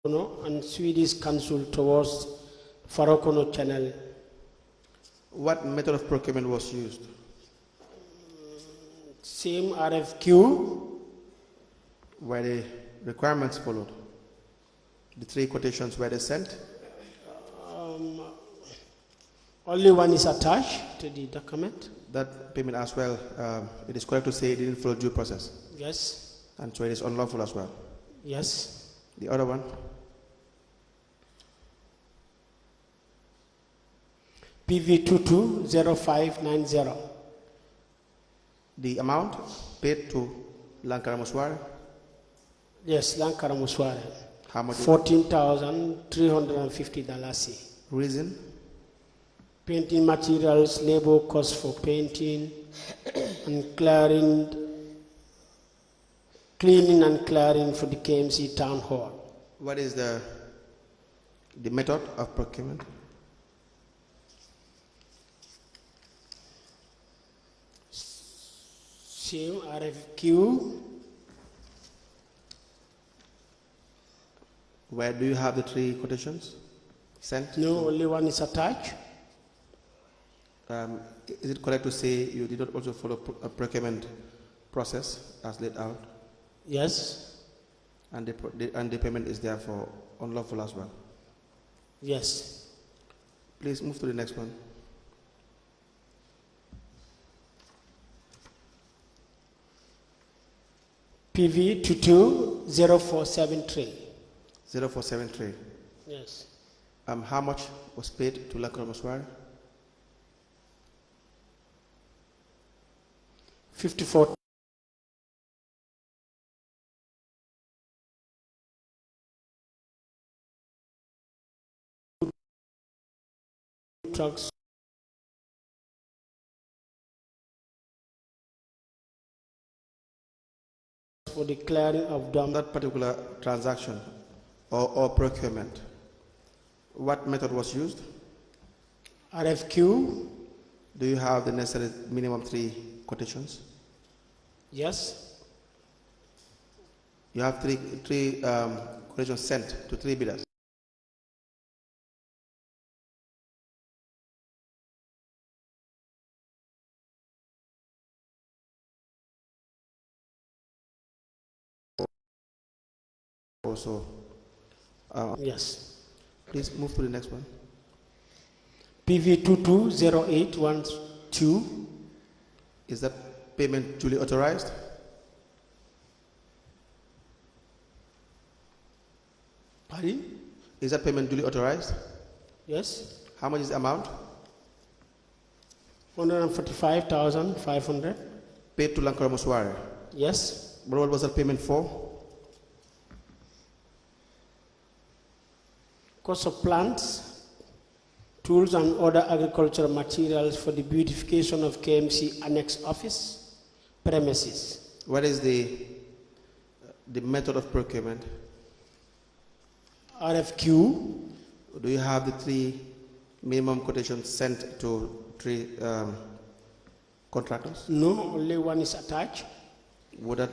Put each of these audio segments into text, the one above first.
and Swedish Council towards Farakono Channel. What method of procurement was used? Same RFQ. Were the requirements followed? The 3 quotations were they sent? Only one is attached to the document. That payment as well, it is correct to say it didn't follow due process? Yes. And so it is unlawful as well? Yes. The other one? PV 220590. The amount paid to Lankara Musware? Yes, Lankara Musware. How much? $14,350. Reason? Painting materials, labor costs for painting, and cleaning and clearing for the KMC Town Hall. What is the method of procurement? Same RFQ. Where do you have the 3 quotations sent? No, only one is attached. Is it correct to say you did not also follow a procurement process as laid out? Yes. And the payment is therefore unlawful as well? Yes. Please move to the next one. PV 220473. 0473. Yes. How much was paid to Lankara Musware? 54. Trucks for the clearing of dump. That particular transaction or procurement, what method was used? RFQ. Do you have the necessary minimum 3 quotations? Yes. You have three quotations sent to 3 bidders. Also, Yes. please move to the next one. PV 220812. Is that payment duly authorized? Pardon? Is that payment duly authorized? Yes. How much is the amount? 145,500. Paid to Lankara Musware. Yes. But what was that payment for? Cost of plants, tools and other agricultural materials for the beautification of KMC Annex Office premises. What is the method of procurement? RFQ. Do you have the 3 minimum quotations sent to 3 contractors? No, only one is attached. Would that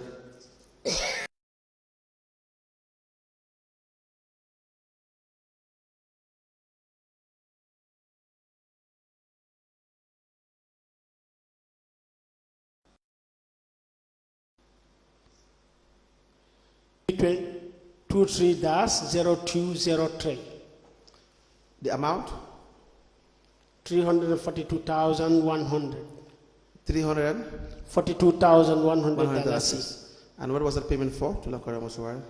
PV 23-0203. the amount? 342,100. 300 $42,100. And what was that payment for to Lankara Musware?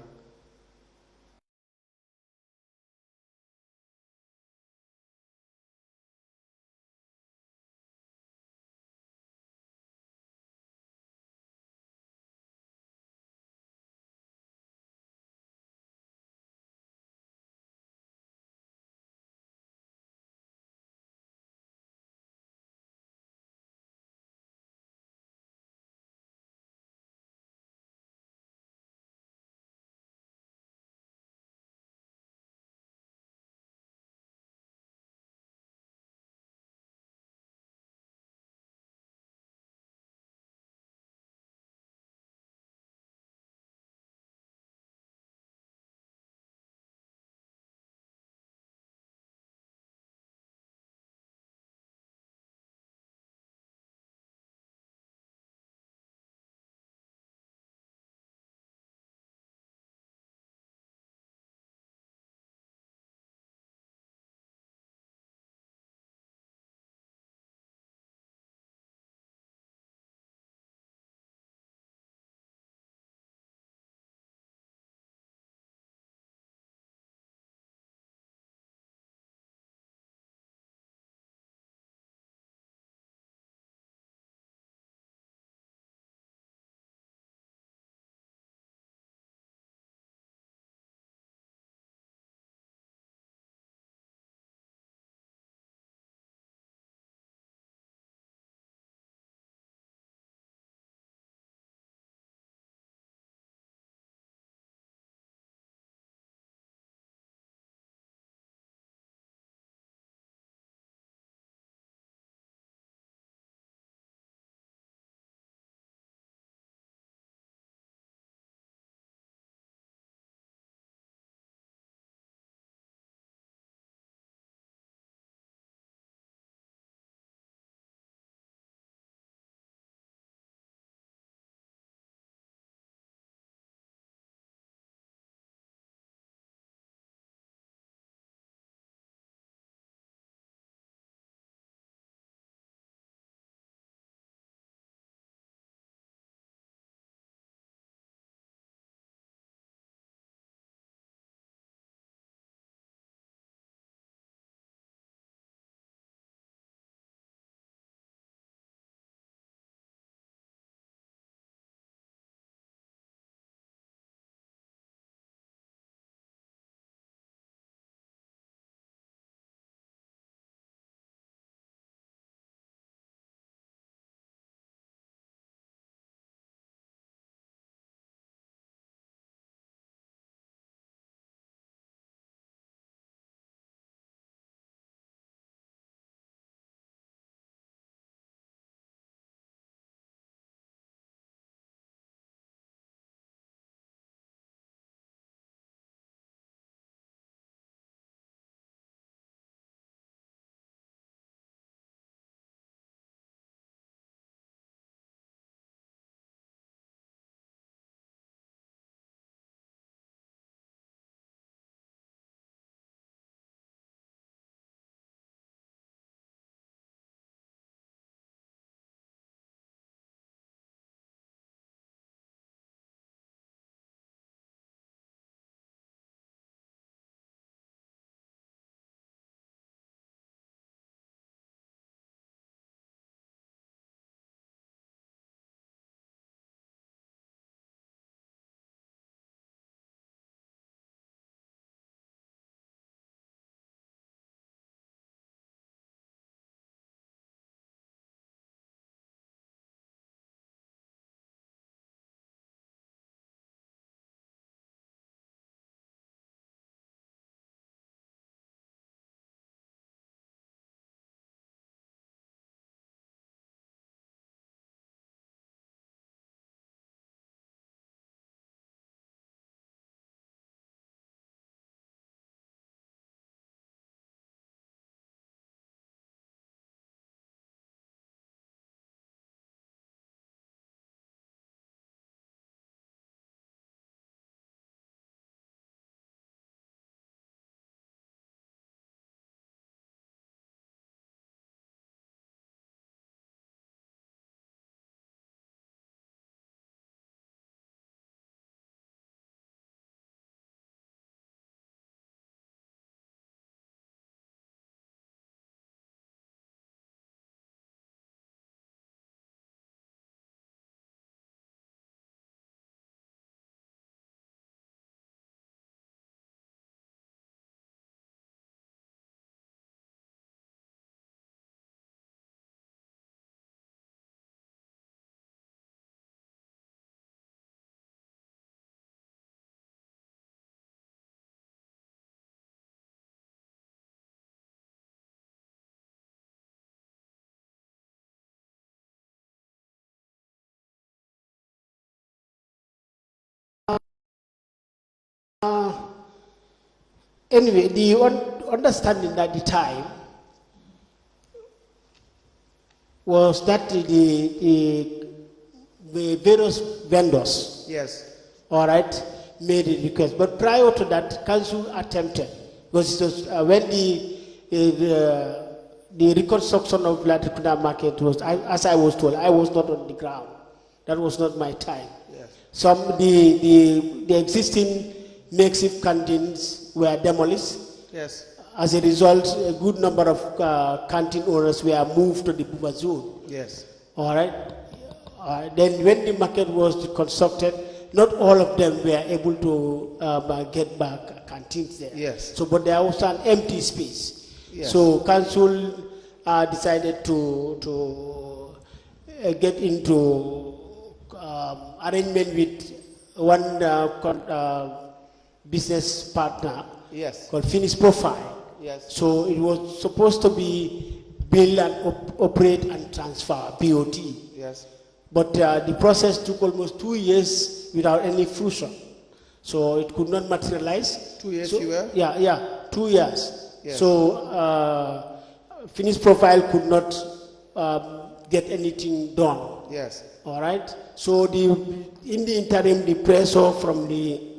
Anyway, the understanding at the time was that the various vendors, Yes. all right, made a request. But prior to that, council attempted, because it was when the reconstruction of Latrikunda market was, as I was told, I was not on the ground. That was not my time. Yes. Some the existing makeshift canteens were demolished. Yes. As a result, a good number of canteen owners were moved to the buffer zone. Yes. All right. Then when the market was reconstructed, not all of them were able to get back canteens there. Yes. So, but there was an empty space. Yes. So council decided to get into arrangement with one business partner. Yes. Called Finish Profile. Yes. So it was supposed to be build and operate and transfer, BOT. Yes. But the process took almost 2 years without any fruition. So it could not materialize. 2 years so, you were? Yeah, 2 years. Yes. So Finish Profile could not get anything done. Yes. All right. So in the interim, the pressure from the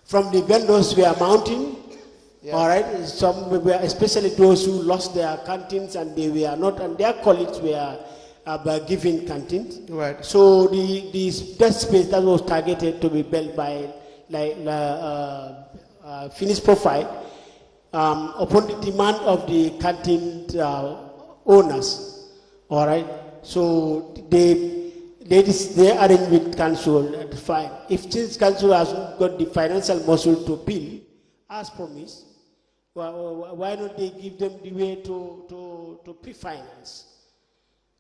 from the vendors were mounting. Yes. All right. Some were, especially those who lost their canteens and they were not, and their colleagues were given canteens. Right. So that space that was targeted to be built by Finish Profile, upon the demand of the canteen owners. All right. So they arrange with council and fine. If this council has got the financial muscle to build, as promised, why not they give them the way to pre-finance?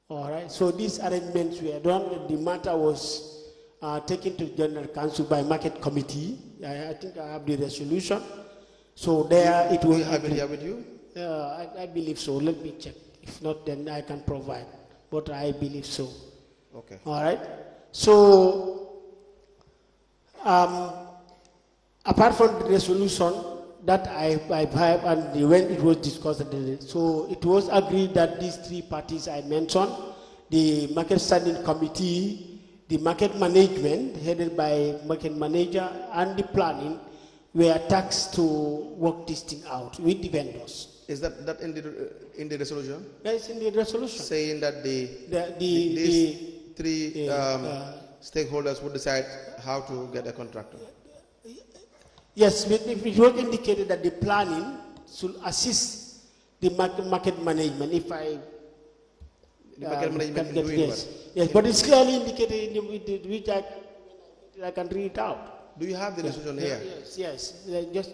All right. So these arrangements were done. The matter was taken to General Council by Market Committee. I think I have the resolution. So there it will. Do you have it here with you? I believe so. Let me check. If not, then I can provide. But I believe so. Okay. All right. So, apart from the resolution that I have, and when it was discussed, so it was agreed that these three parties I mentioned, the market standing committee, the market management headed by market manager, and the planning were tasked to work this thing out with the vendors. Is that in the resolution? That's in the resolution. Saying that these three stakeholders would decide how to get a contractor. Yes, it was indicated that the planning should assist the market management. If I the market management in doing yes, what? yes, but it's clearly indicated in which I can read it out. Do you have the resolution here? Yes. Just.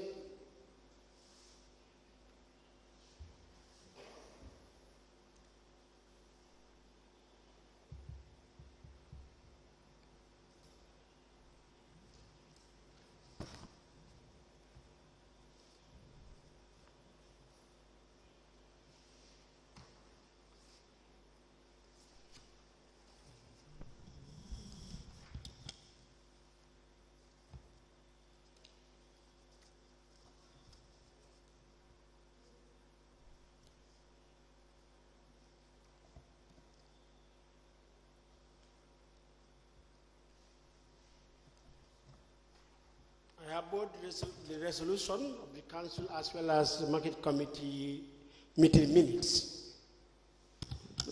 I have both the resolution of the council as well as the market committee meeting minutes.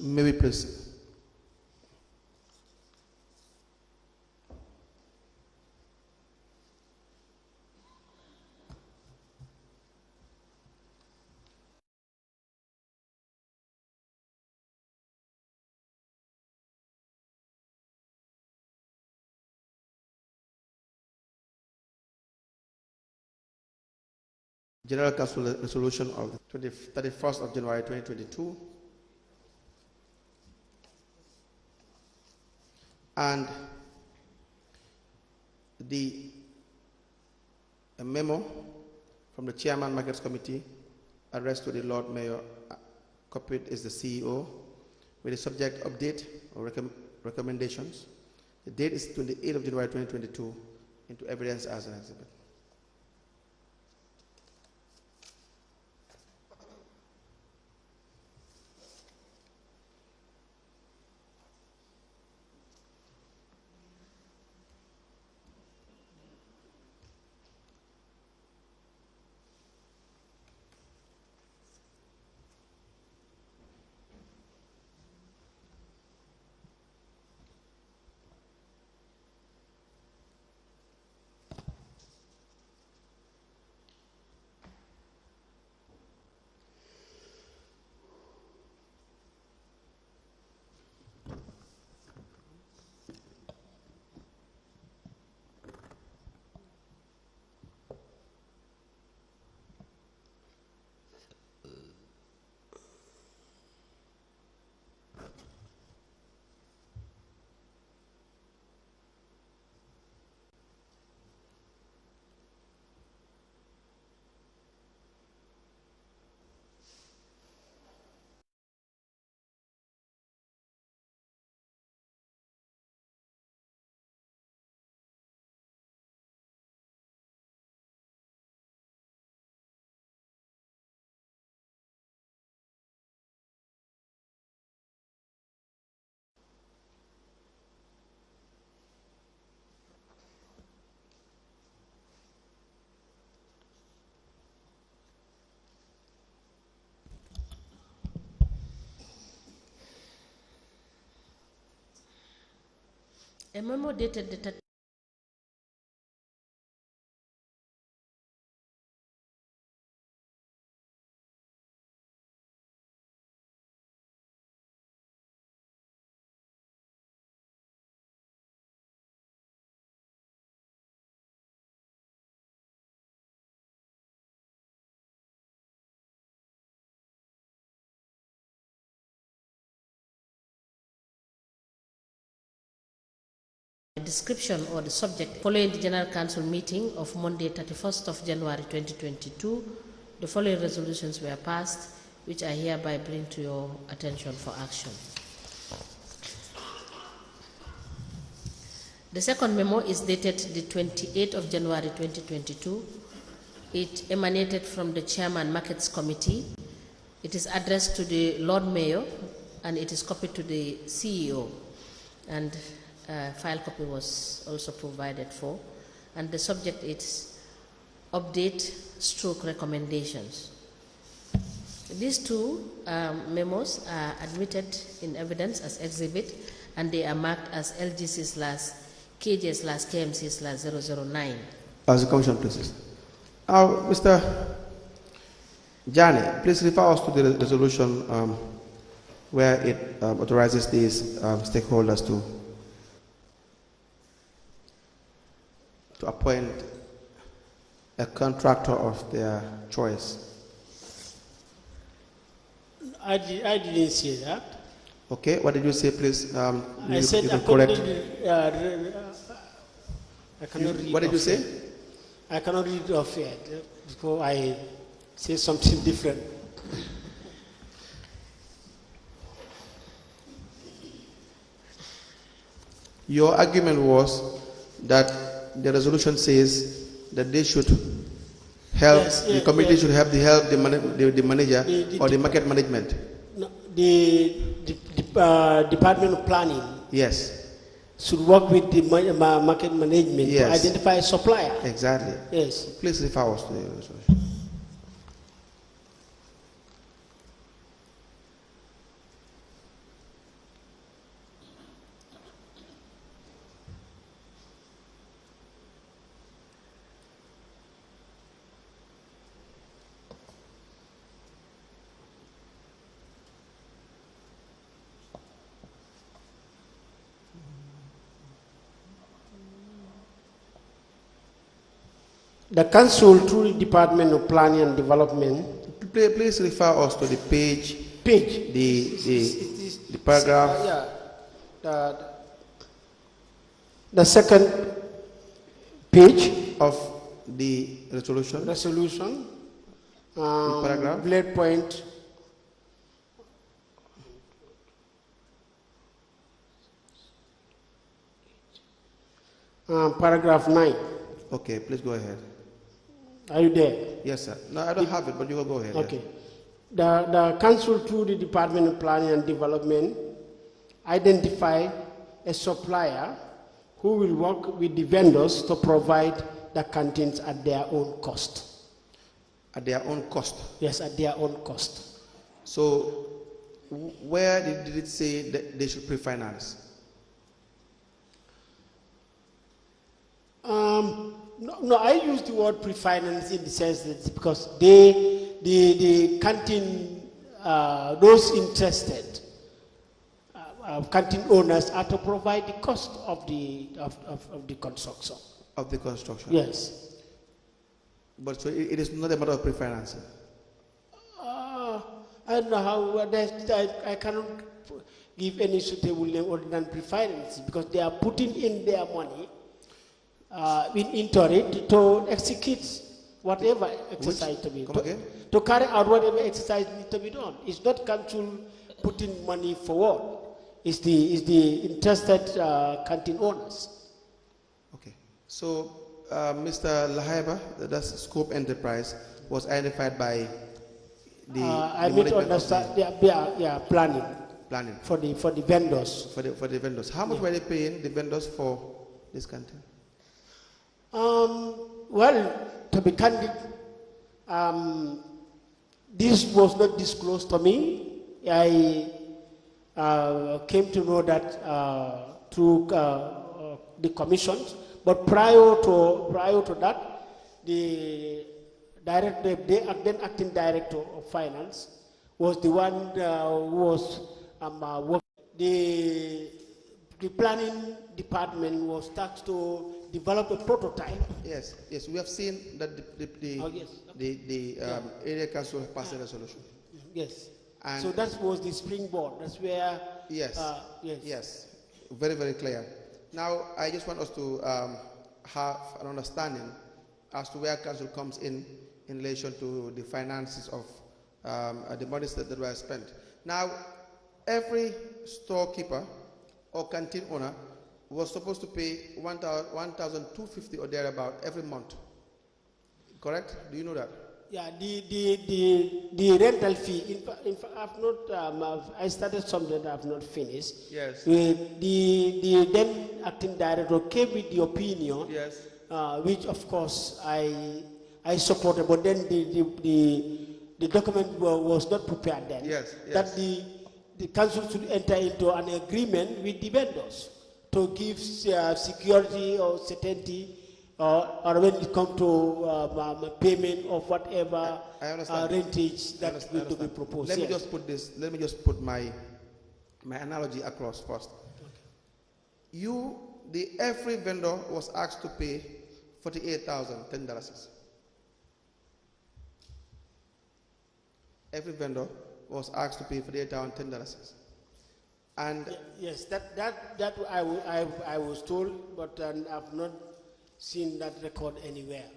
Maybe please. General Council resolution of the 31st of January 2022, and a memo from the Chairman Markets Committee addressed to the Lord Mayor, copied is the CEO, with the subject update or recommendations. The date is 28th of January 2022, into evidence as an exhibit. A memo dated the description or the subject following the General Council meeting of Monday, 31st of January 2022, the following resolutions were passed, which I hereby bring to your attention for action. The second memo is dated the 28th of January 2022. It emanated from the Chairman Markets Committee. It is addressed to the Lord Mayor and it is copied to the CEO. And file copy was also provided for, and the subject is update / recommendations. These two memos are admitted in evidence as exhibit, and they are marked as LGC/KJ/KMC/009. As the Commission pleases. Mr. Jani, please refer us to the resolution where it authorizes these stakeholders to appoint a contractor of their choice. I didn't say that. Okay, what did you say, please? I said you I can correct. I cannot read. What did you say? I cannot read off it before I say something different. Your argument was that the resolution says that they should help, the committee should have the help the manager or the market management. No, the Department of Planning. Yes. Should work with the market management to identify a supplier. Exactly. Yes. Please refer us to the resolution. The Council, through the Department of Planning and Development. Please refer us to the page. Page. The paragraph. The second page of the resolution. Resolution. Paragraph. Bullet point. Paragraph 9. Okay, please go ahead. Are you there? Yes, sir. No, I don't have it, but you will go ahead. Okay. The council, through the Department of Planning and Development, identify a supplier who will work with the vendors to provide the canteens at their own cost. At their own cost? Yes, at their own cost. So, where did it say that they should pre-finance? No, I use the word pre-finance in the sense that because the canteen, those interested, canteen owners are to provide the cost of the construction. Of the construction? Yes. But so it is not a matter of pre-financing? I don't know how, I cannot give any suitable name other than pre-finance because they are putting in their money into it to execute whatever exercise to be done. To carry out whatever exercise needs to be done. It's not council putting money forward. It's the interested canteen owners. Okay. So, Mr. Lahaiba, that's Scope Enterprise, was identified by the I need to understand. Yeah, planning. Planning. For the vendors. For the vendors. How much were they paying the vendors for this canteen? Well, to be candid, this was not disclosed to me. I came to know that through the commissions, but prior to that, the then acting director of finance was the one who was working. The planning department was tasked to develop a prototype. Yes, we have seen that the area council passed a resolution. Yes. And so that was the springboard. That's where. Yes. Very, very clear. Now, I just want us to have an understanding as to where council comes in relation to the finances of the monies that were spent. Now, every storekeeper or canteen owner was supposed to pay 1,250 or thereabout every month. Correct? Do you know that? Yeah, the rental fee. In fact, I've not. I started something that I've not finished. Yes. The then acting director came with the opinion. Yes. Which of course I supported, but then the document was not prepared then. Yes. That the council should enter into an agreement with the vendors to give security or certainty, or when it comes to payment of whatever rentage that will be proposed. Let me just put this. Let me just put my analogy across first. Okay. Every vendor was asked to pay $48,010. Every vendor was asked to pay $48,010. And yes, that I was told, but I've not seen that record anywhere.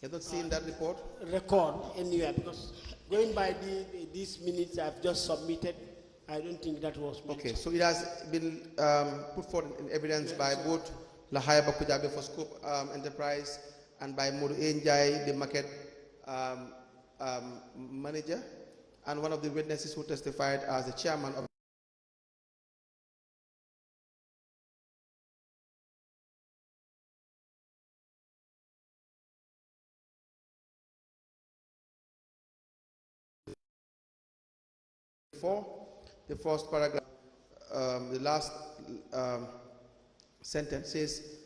You have not seen that report? Record anywhere, because going by these minutes I've just submitted, I don't think that was mentioned. Okay, so it has been put forward in evidence by both Lahaya Bakujabe for Scope Enterprise and by Modu Njai, the market manager, and one of the witnesses who testified as the chairman of the first paragraph, the last sentence says,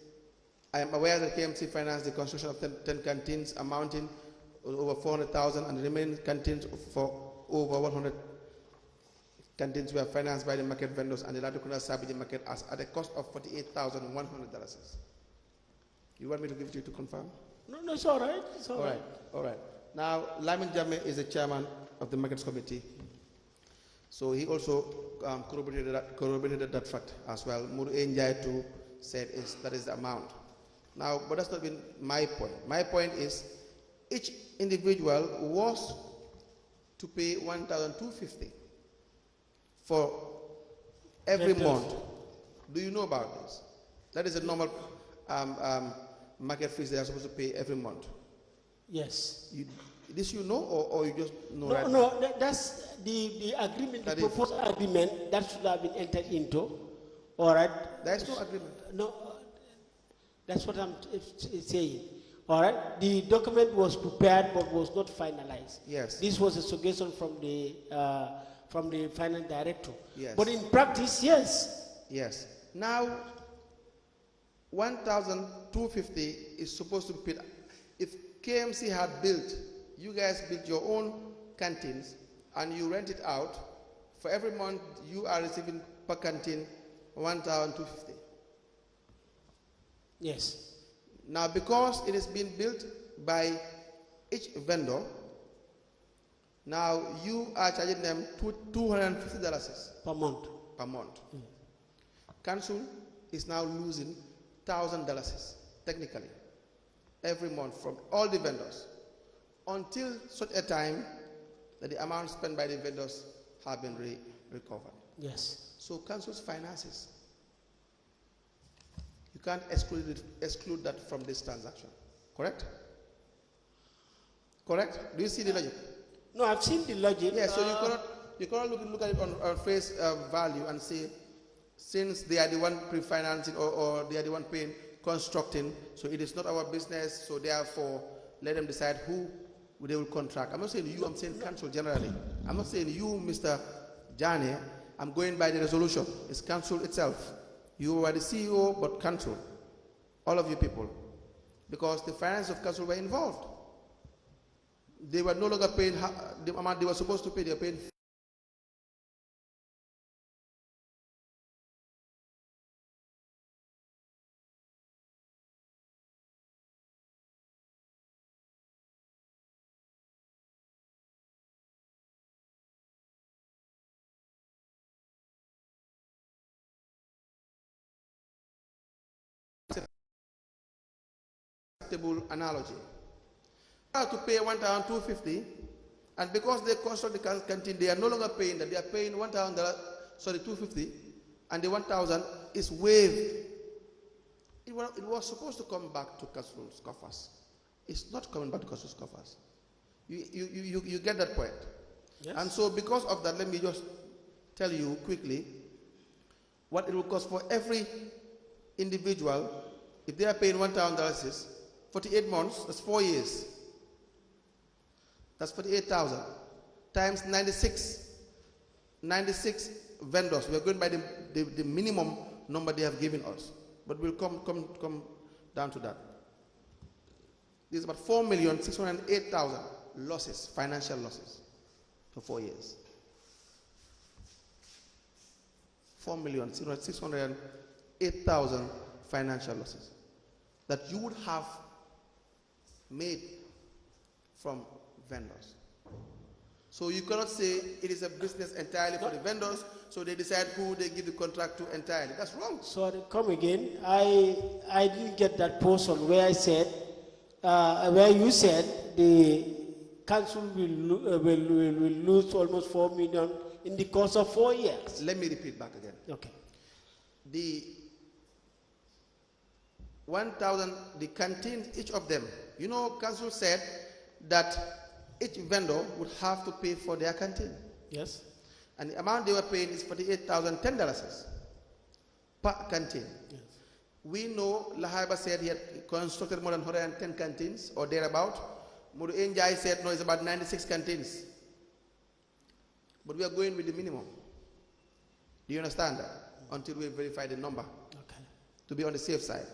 I am aware that KMC financed the construction of 10 canteens amounting over 400,000 and the remaining canteens for over 100 canteens were financed by the market vendors and the Latukuna Sabiji market at a cost of $48,100. You want me to give it to you to confirm? No, it's all right. It's all right. All right. Now, Lyman Jame is the chairman of the markets committee. So he also corroborated that fact as well. Muru Njai too said that is the amount. Now, but that's not been my point. My point is each individual was to pay $1,250 for every month. Do you know about this? That is a normal market fees they are supposed to pay every month. Yes. This you know, or you just know? No, right no, now? that's the agreement, That the proposed agreement that should have been entered into. All right. There is no agreement. No, that's what I'm saying. All right. The document was prepared but was not finalized. Yes. This was a suggestion from the finance director. Yes. But in practice, yes. Yes. Now, 1,250 is supposed to be paid. If KMC had built, you guys built your own canteens and you rent it out, for every month you are receiving per canteen 1,250. Yes. Now, because it is being built by each vendor, now you are charging them $250 Per month. per month. Council is now losing $1,000 technically every month from all the vendors until such a time that the amount spent by the vendors have been recovered. Yes. So council's finances, you can't exclude that from this transaction. Correct? Correct? Do you see the logic? No, I've seen the logic. Yeah, so you cannot look at it on face value and say, since they are the one pre-financing or they are the one paying, constructing, so it is not our business, so therefore let them decide who they will contract. I'm not saying you, I'm saying council generally. I'm not saying you, Mr. Jane, I'm going by the resolution. It's council itself. You are the CEO, but council. All of you people. Because the finance of council were involved. They were no longer paying the amount they were supposed to pay, they were paying acceptable analogy. They have to pay 1,250, and because they construct the canteen, they are no longer paying that. They are paying $250, and the 1,000 is waived. It was supposed to come back to council's coffers. It's not coming back to council's coffers. You get that point? Yes. And so because of that, let me just tell you quickly what it will cost for every individual. If they are paying $1,000, 48 months, that's 4 years. That's 48,000 times 96 vendors. We are going by the minimum number they have given us, but we'll come down to that. There's about 4,608,000 losses, financial losses, for 4 years. 4,608,000 financial losses that you would have made from vendors. So you cannot say it is a business entirely for the vendors, so they decide who they give the contract to entirely. That's wrong. Sorry, come again. I didn't get that portion where I said, where you said the council will lose almost 4 million in the course of 4 years. Let me repeat back again. Okay. The 1,000, the canteens, each of them, you know, council said that each vendor would have to pay for their canteen. Yes. And the amount they were paying is $48,010 per canteen. Yes. We know Lahaba said he had constructed more than 110 canteens or thereabout. Mudu Njai said no, it's about 96 canteens. But we are going with the minimum. Do you understand that? Until we verify the number. Okay. To be on the safe side.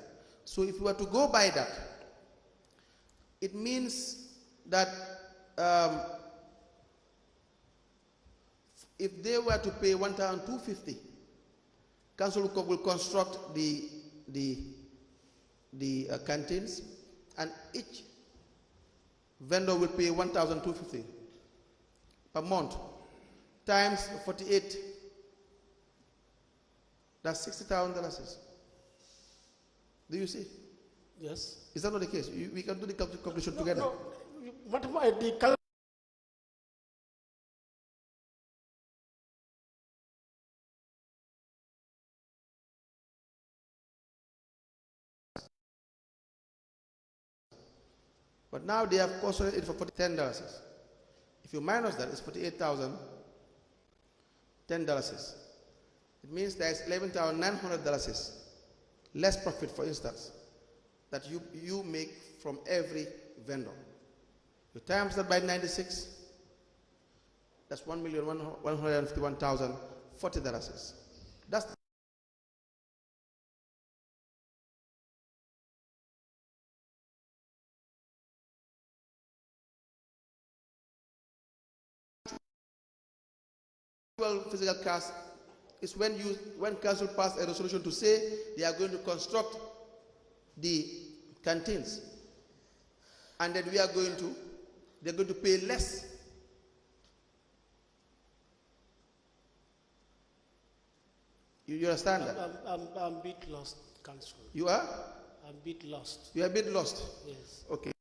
So if we were to go by that, it means that if they were to pay 1,250, council will construct the canteens, and each vendor will pay 1,250 per month times 48. That's $60,000. Do you see? Yes. Is that not the case? We can do the calculation together. No, what about the But now they have costed it for $10. If you minus that, it's $48,000. $10. It means there is $11,900 less profit, for instance, that you make from every vendor. You times that by 96, that's $1,151,040. That's physical cost is when council passed a resolution to say they are going to construct the canteens, and then they're going to pay less. You understand that? I'm a bit lost, Council. You are? I'm a bit lost. You are a bit lost? Yes. Okay.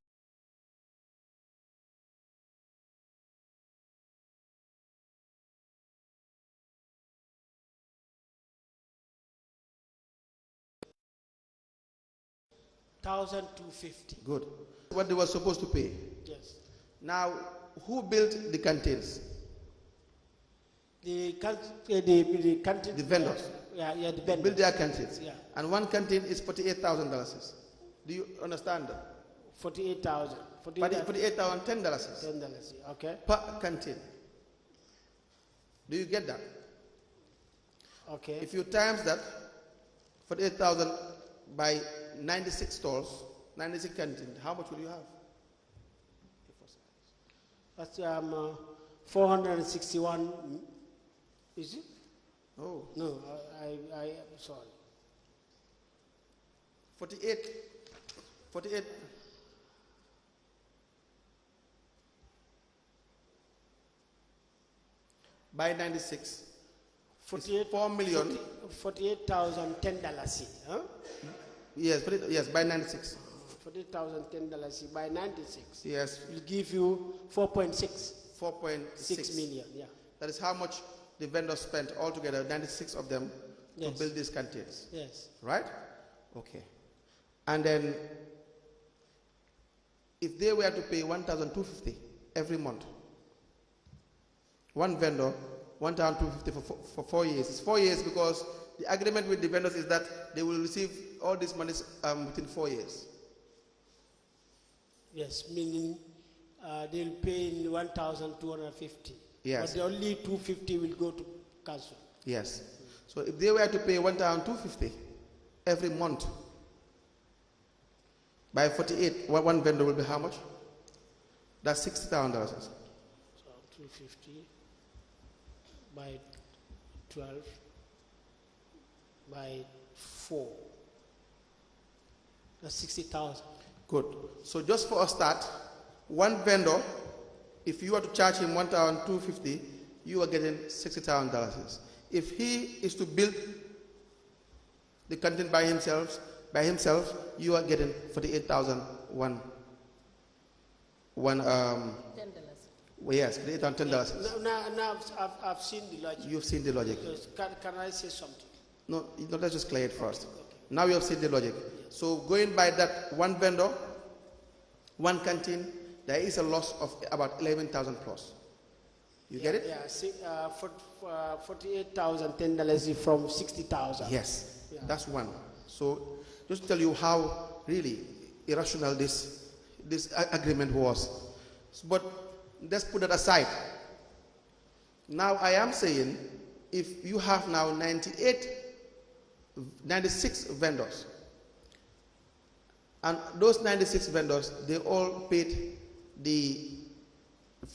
$1,250. Good. What they were supposed to pay. Yes. Now, who built the canteens? The canteen. The vendors. Yeah, the vendors. Build their canteens. Yeah. And one canteen is $48,000. Do you understand that? $48,000. $48,000, $10. $10. Okay. Per canteen. Do you get that? Okay. If you times that, 48,000 by 96 stores, 96 canteens, how much will you have? That's 461. Is it? Oh. No, I am sorry. 48 by 96. 4 million. $48,010. Huh? Yes, by 96. $48,010 by 96. Yes. Will give you 4.6. 4.6 million. Yeah. That is how much the vendors spent altogether, 96 of them, Yes. to build these canteens. Yes. Right? Okay. And then, if they were to pay $1,250 every month, one vendor, $1,250 for 4 years. It's 4 years because the agreement with the vendors is that they will receive all this money within 4 years. Yes, meaning they'll pay in 1,250. Yes. But the only 250 will go to council. Yes. So if they were to pay $1,250 every month, by 48, one vendor will be how much? That's $60,000. So 250 by 12 by 4. That's 60,000. Good. So just for a start, one vendor, if you were to charge him $1,250, you are getting $60,000. If he is to build the canteen by himself, you are getting $48,000. Yes, $48,010. Now I've seen the logic. You've seen the logic. Can I say something? No, let's just clear it first. Okay. Now you have seen the logic. So going by that one vendor, one canteen, there is a loss of about 11,000 plus. You get it? Yeah, $48,010 from 60,000. Yes, yeah. That's one. So just to tell you how really irrational this agreement was. But let's put that aside. Now I am saying, if you have now 96 vendors, and those 96 vendors, they all paid the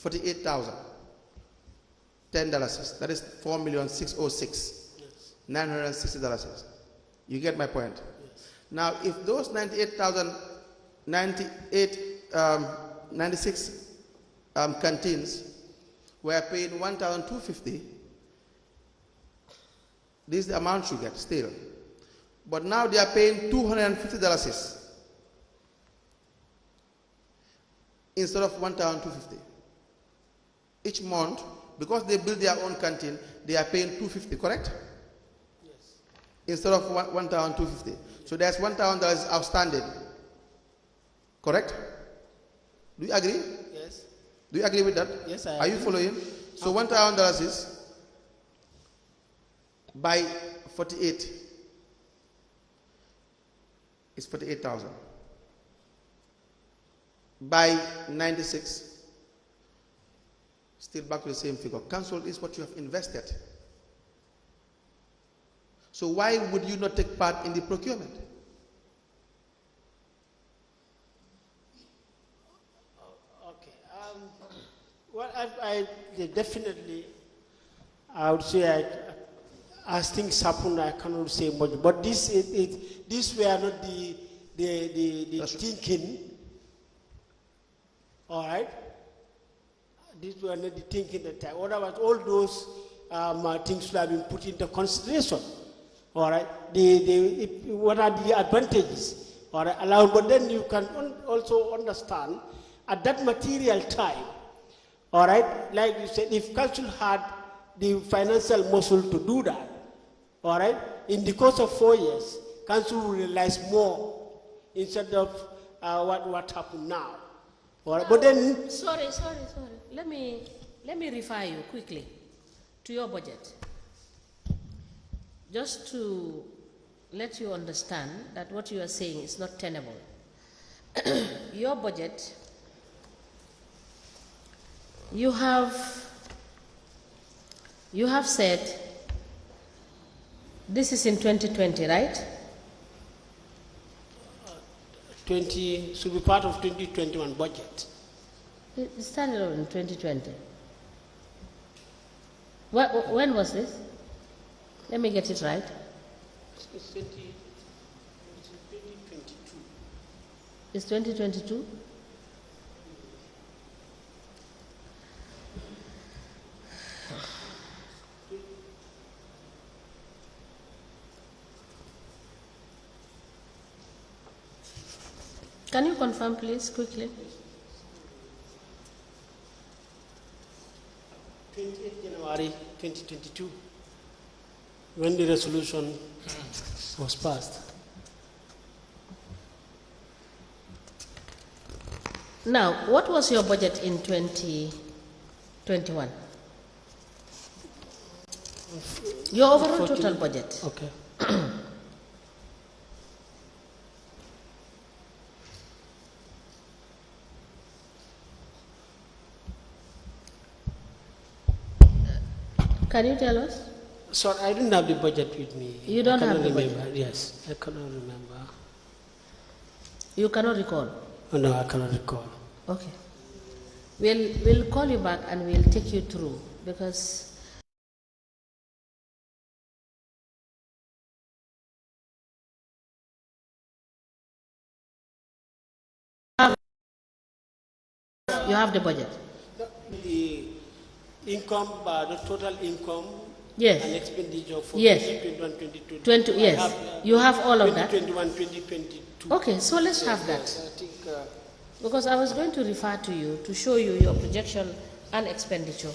$48,010. That is $4,606,960. You get my point? Yes. Now, if those 96 canteens were paying $1,250, this is the amount you get still. But now they are paying $250 instead of $1,250. Each month, because they build their own canteen, they are paying $250, correct? Yes. Instead of $1,250. So there's $1,000 outstanding. Correct? Do you agree? Yes. Do you agree with that? Yes, I Are you agree. following? So $1,000 is by 48 is 48,000. By 96, still back to the same figure. Cancelled is what you have invested. So why would you not take part in the procurement? Okay. Well, I definitely, I would say, as things happen, I cannot say much. But these were not the thinking. All right. These were not the thinking at the time. Otherwise, all those things should have been put into consideration. All right. What are the advantages? All right. Allowed, but then you can also understand at that material time. All right. Like you said, if council had the financial muscle to do that, all right, in the course of 4 years, council will realize more instead of what happened now. All right. But then, Sorry. Let me refer you quickly to your budget. Just to let you understand that what you are saying is not tenable. Your budget, you have said this is in 2020, right? 20 should be part of 2021 budget. It started in 2020. When was this? Let me get it right. It's 2022. It's 2022? Can you confirm, please, quickly? 28th January 2022, when the resolution was passed. Now, what was your budget in 2021? Your overall total budget. Okay. Can you tell us? Sorry, I didn't have the budget with me. You don't have the remember. budget? Yes, I cannot remember. You cannot recall? Oh, no, I cannot recall. Okay. We'll call you back and we'll take you through, because you have the budget. The income, the total income, Yes. and expenditure for Yes. 2021, 20, yes. You have all of that. 2021, 2022. Okay, so let's have that. I think, Because I was going to refer to you to show you your projection and expenditure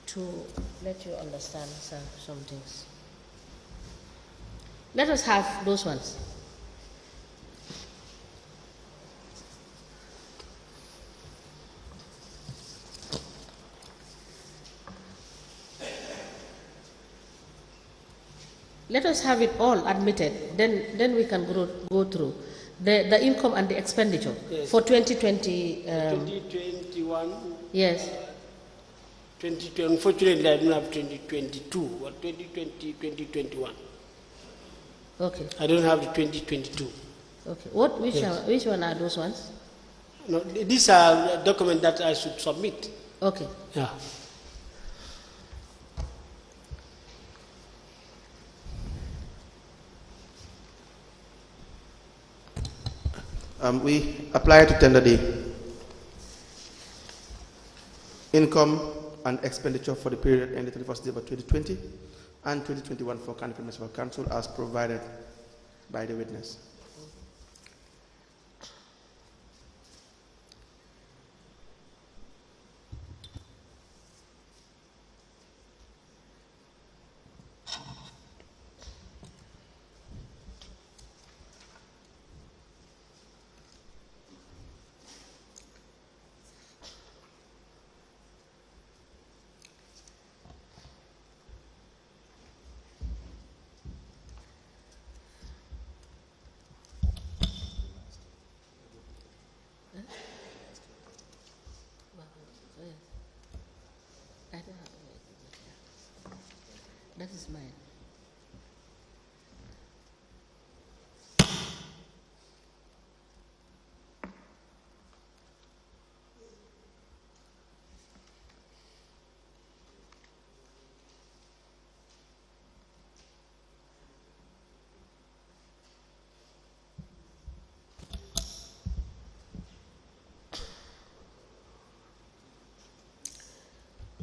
to let you understand some things. Let us have those ones. Let us have it all admitted, then we can go through the income and the expenditure. Yes. For 2020. 2021. Yes. 2020, unfortunately, I don't have 2022, but 2020, 2021. Okay. I don't have the 2022. Okay. Which one are those ones? No, these are documents that I should submit. Okay. Yeah. We apply to tender the income and expenditure for the period ending 31st December 2020 and 2021 for Cardiff Municipal Council as provided by the witness. That is mine.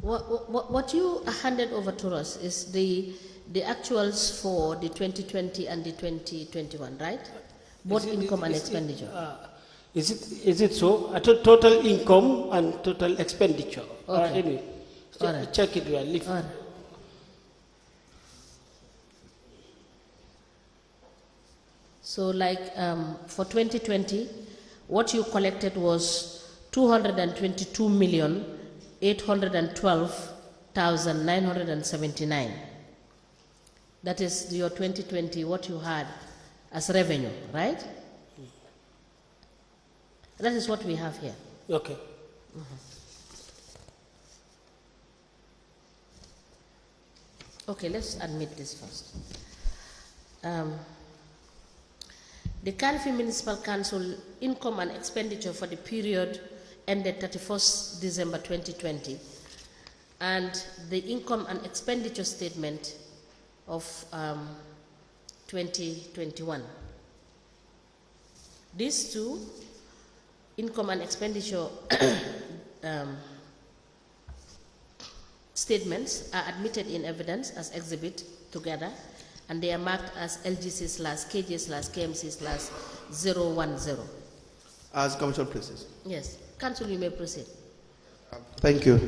What you handed over to us is the actuals for the 2020 and the 2021, right? Both income and expenditure. Is it so? Total income and total expenditure. Okay. Anyway, All right. check it well. All right. So, like for 2020, what you collected was 222,812,979. That is your 2020, what you had as revenue, right? That is what we have here. Okay. Okay, let's admit this first. The Kalifi Municipal Council income and expenditure for the period ended 31st December 2020, and the income and expenditure statement of 2021. These two, income and expenditure statements, are admitted in evidence as exhibit together, and they are marked as LGC/KJ/KMC/010. As Commissioner pleases. Yes. Council, you may proceed. Thank you.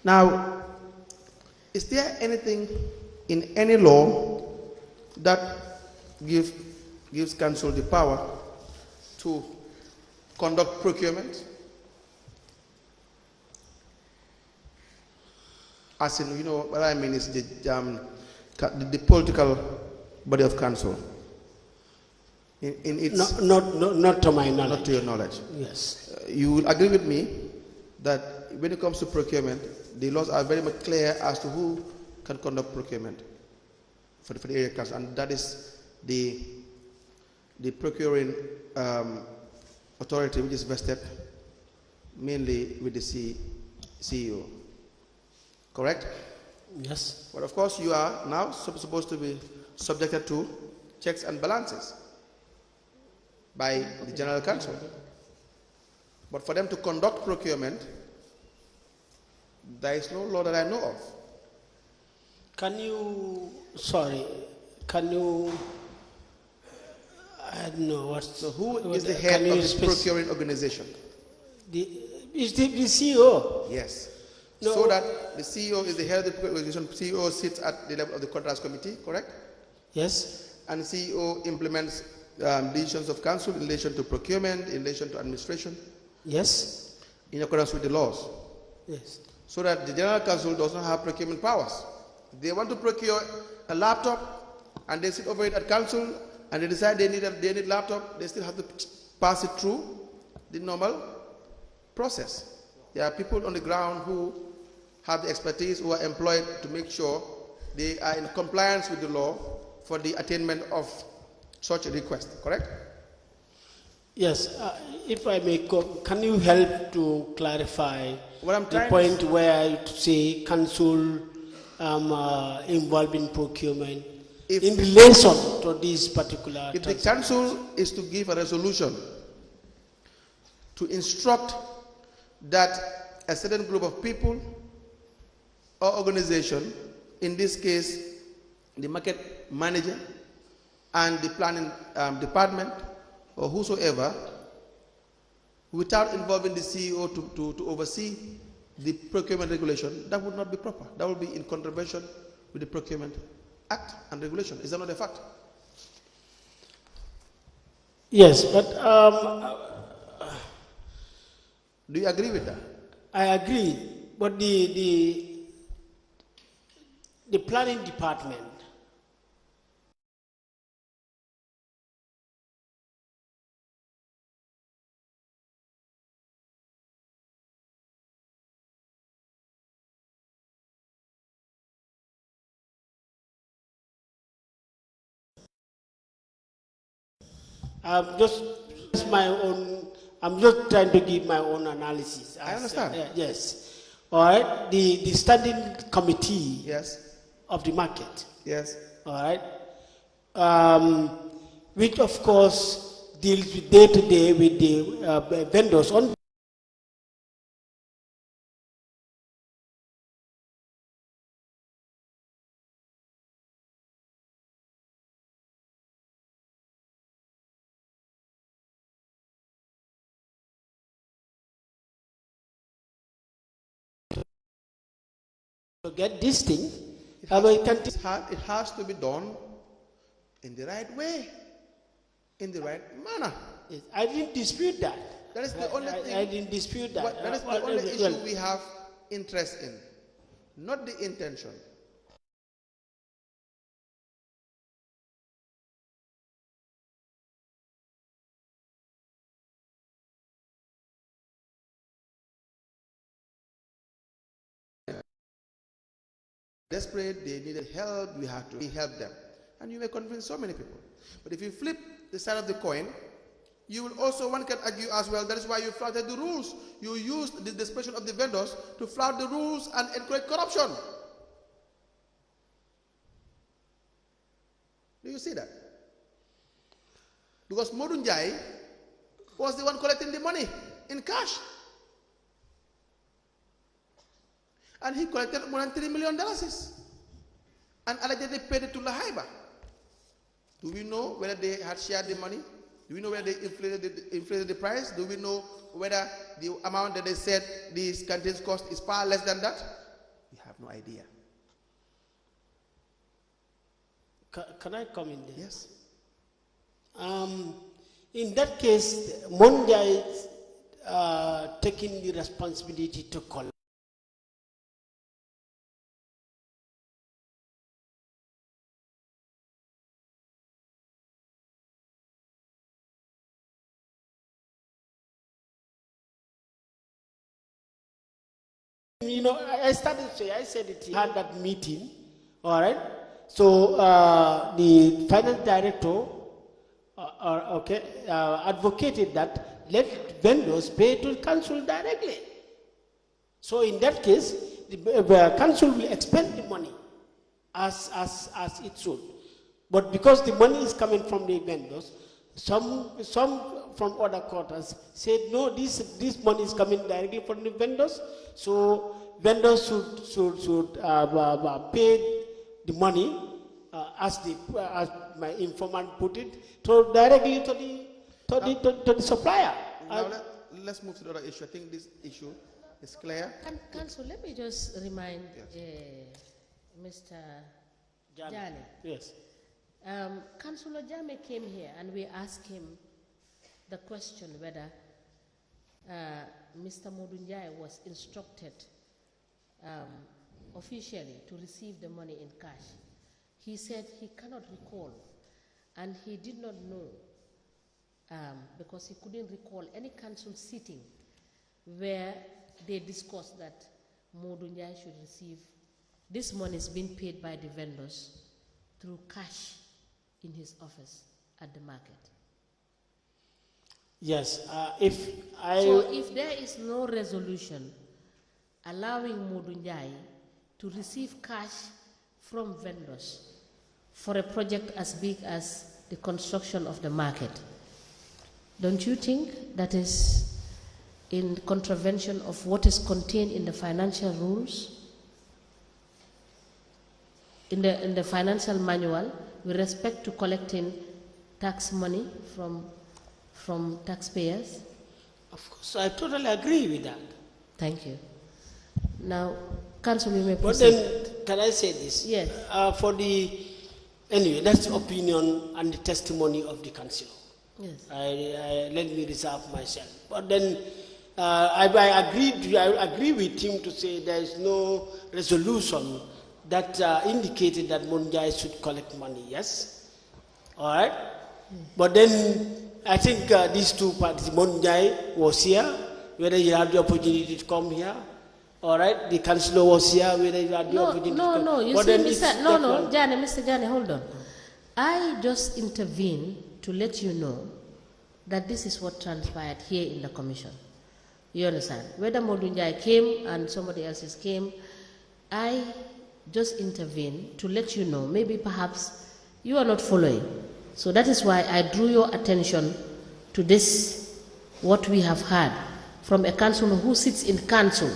Now, is there anything in any law that gives council the power to conduct procurement? As in, what I mean is the political body of council. In its Not to my knowledge. not to your knowledge. Yes. You will agree with me that when it comes to procurement, the laws are very much clear as to who can conduct procurement for the area council, and that is the procuring authority, which is vested mainly with the CEO. Correct? Yes. But of course, you are now supposed to be subjected to checks and balances by the General Council. But for them to conduct procurement, there is no law that I know of. Can you I don't know what. So who is the head of this procuring organization? Is the CEO? Yes. No. So that the CEO is the head of the procuring organization. CEO sits at the level of the contracts committee, correct? Yes. And CEO implements decisions of council in relation to procurement, in relation to administration. Yes. In accordance with the laws. Yes. So that the General Council does not have procurement powers. If they want to procure a laptop and they sit over it at council and they decide they need laptop, they still have to pass it through the normal process. There are people on the ground who have the expertise, who are employed to make sure they are in compliance with the law for the attainment of such a request, correct? Yes. If I may, can you help to clarify the point where you say council involved in procurement in relation to this particular? If the council is to give a resolution to instruct that a certain group of people or organization, in this case the market manager and the planning department or whosoever, without involving the CEO to oversee the procurement regulation, that would not be proper. That would be in contravention with the Procurement Act and regulation. Is that not a fact? Yes, but do you agree with that? I agree. But the planning department It's my own. I'm just trying to give my own analysis. I understand. Yes. All right. The standing committee. Yes. Of the market. Yes. All right. Which of course deals with day to day with the vendors on. To get this thing, it has to be done in the right way, in the right manner. Yes, I didn't dispute that. That is the only thing. I didn't dispute that. That is the only issue we have interest in, not the intention. Desperate, they needed help, we had to help them. And you may convince so many people. But if you flip the side of the coin, you will also, one can argue as well, that is why you flouted the rules. You used the desperation of the vendors to flout the rules and encourage corruption. Do you see that? Because Modun Jai was the one collecting the money in cash. And he collected more than $3 million and allegedly paid it to Lahaiba. Do we know whether they had shared the money? Do we know whether they inflated the price? Do we know whether the amount that they said these canteens cost is far less than that? We have no idea. Can I come in there? Yes. In that case, Monja is taking the responsibility to collect. You know, I started to say, I said it, he had that meeting, all right? So the finance director, advocated that let vendors pay to the council directly. So in that case, the council will expend the money as it should. But because the money is coming from the vendors, some from other quarters said, no, this money is coming directly from the vendors, so vendors should pay the money, as my informant put it, directly to the supplier. Now let's move to the other issue. I think this issue is clear. Council, let me just remind Mr. Jani. Yes. Councillor Jame came here and we asked him the question whether Mr. Modunjai was instructed officially to receive the money in cash. He said he cannot recall and he did not know because he couldn't recall any council sitting where they discussed that Modunjai should receive this money is being paid by the vendors through cash in his office at the market. Yes, So if there is no resolution allowing Modunjai to receive cash from vendors for a project as big as the construction of the market, don't you think that is in contravention of what is contained in the financial rules, in the financial manual with respect to collecting tax money from taxpayers? Of course, I totally agree with that. Thank you. Now, Council, you may But proceed. then, can I say this? Yes. Anyway, that's the opinion and the testimony of the council. Yes. Let me reserve myself. But then, I agree with him to say there is no resolution that indicated that Monjai should collect money, yes? All right? But then, I think these two parties, Monjai was here, whether he had the opportunity to come here, all right? The councillor was here, whether he had the opportunity to come. No, you but see, Mr. Jani, Mr. Jani, hold on. I just intervened to let you know that this is what transpired here in the commission. You understand? Whether Modunjai came and somebody else came, I just intervened to let you know, maybe perhaps you are not following. So that is why I drew your attention to this, what we have heard from a councillor who sits in council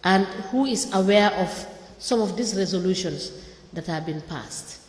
and who is aware of some of these resolutions that have been passed.